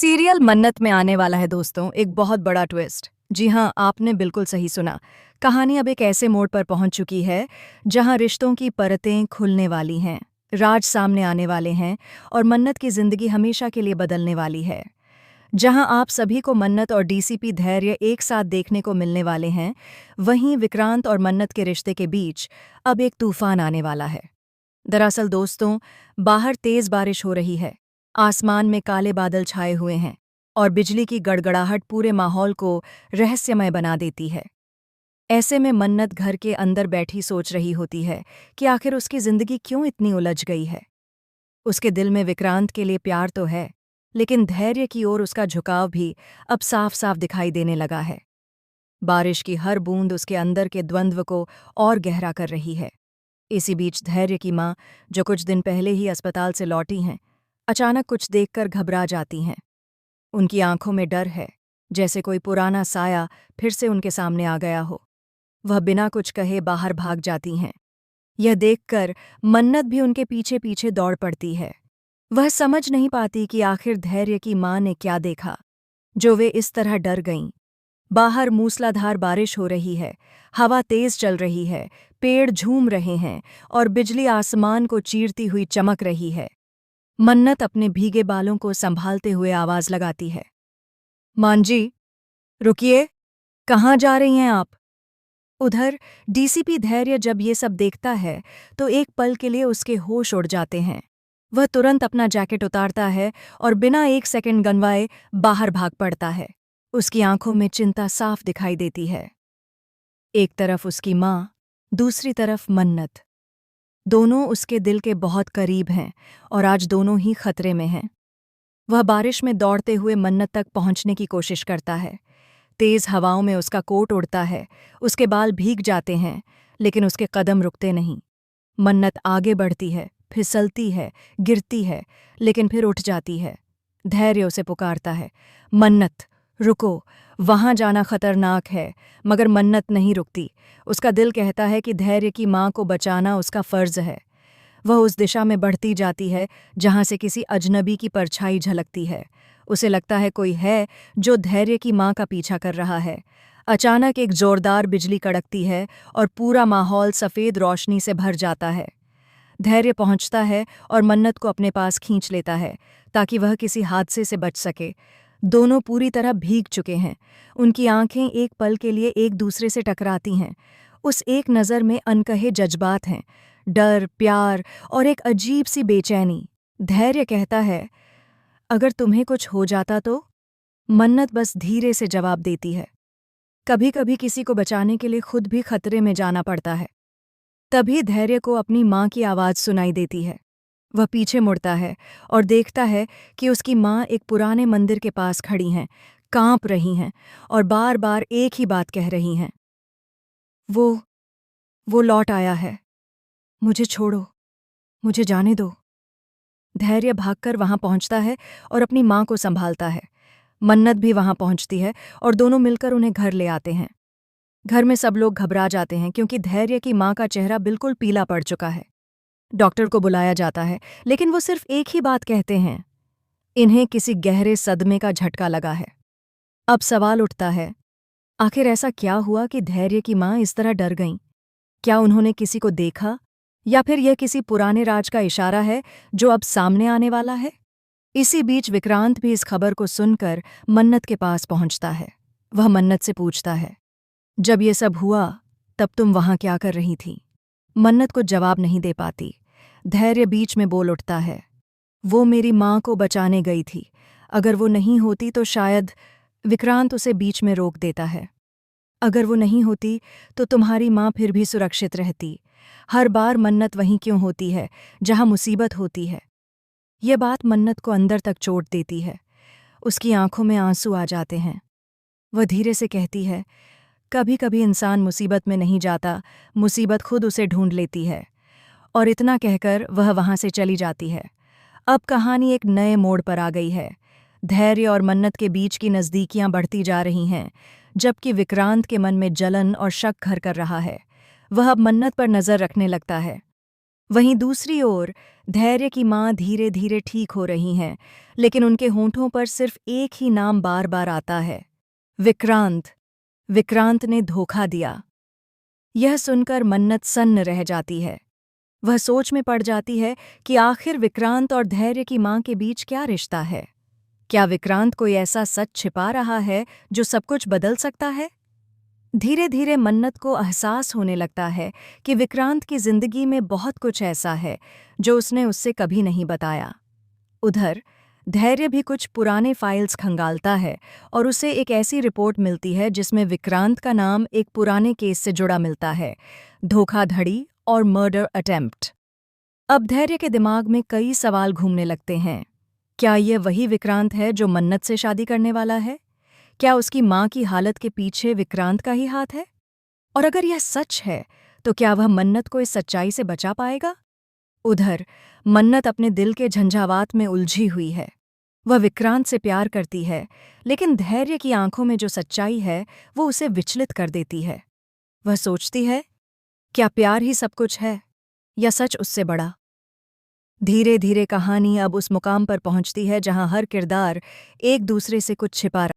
Serial मन्नत में आने वाला है दोस्तों एक बहुत बड़ा ट्विस्ट। जी हाँ, आपने बिल्कुल सही सुना। कहानी अब एक ऐसे मोड़ पर पहुंच चुकी है जहां रिश्तों की परतें खुलने वाली हैं, राज सामने आने वाले हैं और मन्नत की जिंदगी हमेशा के लिए बदलने वाली है। जहां आप सभी को मन्नत और डीसीपी धैर्य एक साथ देखने को मिलने वाले हैं, वहीं विक्रांत और मन्नत के रिश्ते के बीच अब एक तूफान आने वाला है। दरअसल दोस्तों, बाहर तेज बारिश हो रही है, आसमान में काले बादल छाए हुए हैं और बिजली की गड़गड़ाहट पूरे माहौल को रहस्यमय बना देती है। ऐसे में मन्नत घर के अंदर बैठी सोच रही होती है कि आखिर उसकी जिंदगी क्यों इतनी उलझ गई है। उसके दिल में विक्रांत के लिए प्यार तो है, लेकिन धैर्य की ओर उसका झुकाव भी अब साफ साफ दिखाई देने लगा है। बारिश की हर बूंद उसके अंदर के द्वंद्व को और गहरा कर रही है। इसी बीच धैर्य की माँ, जो कुछ दिन पहले ही अस्पताल से लौटी हैं, अचानक कुछ देखकर घबरा जाती हैं। उनकी आंखों में डर है, जैसे कोई पुराना साया फिर से उनके सामने आ गया हो। वह बिना कुछ कहे बाहर भाग जाती हैं। यह देखकर मन्नत भी उनके पीछे पीछे दौड़ पड़ती है। वह समझ नहीं पाती कि आखिर धैर्य की माँ ने क्या देखा, जो वे इस तरह डर गईं। बाहर मूसलाधार बारिश हो रही है, हवा तेज चल रही है, पेड़ झूम रहे हैं और बिजली आसमान को चीरती हुई चमक रही है। मन्नत अपने भीगे बालों को संभालते हुए आवाज लगाती है, मांजी, रुकिए, कहाँ जा रही हैं आप? उधर डीसीपी धैर्य जब ये सब देखता है तो एक पल के लिए उसके होश उड़ जाते हैं। वह तुरंत अपना जैकेट उतारता है और बिना एक सेकंड गंवाए बाहर भाग पड़ता है। उसकी आंखों में चिंता साफ दिखाई देती है। एक तरफ उसकी माँ, दूसरी तरफ मन्नत। दोनों उसके दिल के बहुत करीब हैं और आज दोनों ही खतरे में हैं। वह बारिश में दौड़ते हुए मन्नत तक पहुंचने की कोशिश करता है। तेज हवाओं में उसका कोट उड़ता है, उसके बाल भीग जाते हैं, लेकिन उसके कदम रुकते नहीं। मन्नत आगे बढ़ती है, फिसलती है, गिरती है, लेकिन फिर उठ जाती है। धैर्य उसे पुकारता है, मन्नत, रुको, वहां जाना खतरनाक है। मगर मन्नत नहीं रुकती। उसका दिल कहता है कि धैर्य की माँ को बचाना उसका फर्ज है। वह उस दिशा में बढ़ती जाती है जहां से किसी अजनबी की परछाई झलकती है। उसे लगता है कोई है जो धैर्य की माँ का पीछा कर रहा है। अचानक एक जोरदार बिजली कड़कती है और पूरा माहौल सफ़ेद रोशनी से भर जाता है। धैर्य पहुंचता है और मन्नत को अपने पास खींच लेता है ताकि वह किसी हादसे से बच सके। दोनों पूरी तरह भीग चुके हैं। उनकी आंखें एक पल के लिए एक दूसरे से टकराती हैं। उस एक नज़र में अनकहे जज्बात हैं, डर, प्यार और एक अजीब सी बेचैनी। धैर्य कहता है, अगर तुम्हें कुछ हो जाता तो? मन्नत बस धीरे से जवाब देती है, कभी कभी किसी को बचाने के लिए खुद भी खतरे में जाना पड़ता है। तभी धैर्य को अपनी माँ की आवाज़ सुनाई देती है। वह पीछे मुड़ता है और देखता है कि उसकी माँ एक पुराने मंदिर के पास खड़ी हैं, कांप रही हैं और बार बार एक ही बात कह रही हैं, वो वो लौट आया है, मुझे छोड़ो, मुझे जाने दो। धैर्य भागकर वहां पहुंचता है और अपनी माँ को संभालता है। मन्नत भी वहां पहुंचती है और दोनों मिलकर उन्हें घर ले आते हैं। घर में सब लोग घबरा जाते हैं क्योंकि धैर्य की माँ का चेहरा बिल्कुल पीला पड़ चुका है। डॉक्टर को बुलाया जाता है, लेकिन वो सिर्फ एक ही बात कहते हैं, इन्हें किसी गहरे सदमे का झटका लगा है। अब सवाल उठता है, आखिर ऐसा क्या हुआ कि धैर्य की माँ इस तरह डर गईं? क्या उन्होंने किसी को देखा, या फिर यह किसी पुराने राज का इशारा है जो अब सामने आने वाला है? इसी बीच विक्रांत भी इस खबर को सुनकर मन्नत के पास पहुंचता है। वह मन्नत से पूछता है, जब ये सब हुआ तब तुम वहां क्या कर रही थी? मन्नत को जवाब नहीं दे पाती। धैर्य बीच में बोल उठता है, वो मेरी माँ को बचाने गई थी, अगर वो नहीं होती तो शायद। विक्रांत उसे बीच में रोक देता है, अगर वो नहीं होती तो तुम्हारी माँ फिर भी सुरक्षित रहती। हर बार मन्नत वहीं क्यों होती है जहां मुसीबत होती है? ये बात मन्नत को अंदर तक चोट देती है। उसकी आंखों में आंसू आ जाते हैं। वह धीरे से कहती है, कभी कभी इंसान मुसीबत में नहीं जाता, मुसीबत खुद उसे ढूंढ लेती है। और इतना कहकर वह वहां से चली जाती है। अब कहानी एक नए मोड़ पर आ गई है। धैर्य और मन्नत के बीच की नज़दीकियां बढ़ती जा रही हैं, जबकि विक्रांत के मन में जलन और शक घर कर रहा है। वह अब मन्नत पर नज़र रखने लगता है। वहीं दूसरी ओर धैर्य की माँ धीरे धीरे ठीक हो रही हैं, लेकिन उनके होंठों पर सिर्फ एक ही नाम बार बार आता है, विक्रांत। विक्रांत ने धोखा दिया। यह सुनकर मन्नत सन्न रह जाती है। वह सोच में पड़ जाती है कि आखिर विक्रांत और धैर्य की माँ के बीच क्या रिश्ता है। क्या विक्रांत कोई ऐसा सच छिपा रहा है जो सब कुछ बदल सकता है? धीरे धीरे मन्नत को एहसास होने लगता है कि विक्रांत की जिंदगी में बहुत कुछ ऐसा है जो उसने उससे कभी नहीं बताया। उधर धैर्य भी कुछ पुराने फाइल्स खंगालता है और उसे एक ऐसी रिपोर्ट मिलती है जिसमें विक्रांत का नाम एक पुराने केस से जुड़ा मिलता है, धोखाधड़ी और मर्डर अटेम्प्ट। अब धैर्य के दिमाग में कई सवाल घूमने लगते हैं। क्या ये वही विक्रांत है जो मन्नत से शादी करने वाला है? क्या उसकी माँ की हालत के पीछे विक्रांत का ही हाथ है? और अगर यह सच है, तो क्या वह मन्नत को इस सच्चाई से बचा पाएगा? उधर मन्नत अपने दिल के झंझावात में उलझी हुई है। वह विक्रांत से प्यार करती है, लेकिन धैर्य की आंखों में जो सच्चाई है वो उसे विचलित कर देती है। वह सोचती है, क्या प्यार ही सब कुछ है, या सच उससे बड़ा? धीरे धीरे कहानी अब उस मुकाम पर पहुंचती है जहां हर किरदार एक दूसरे से कुछ छिपा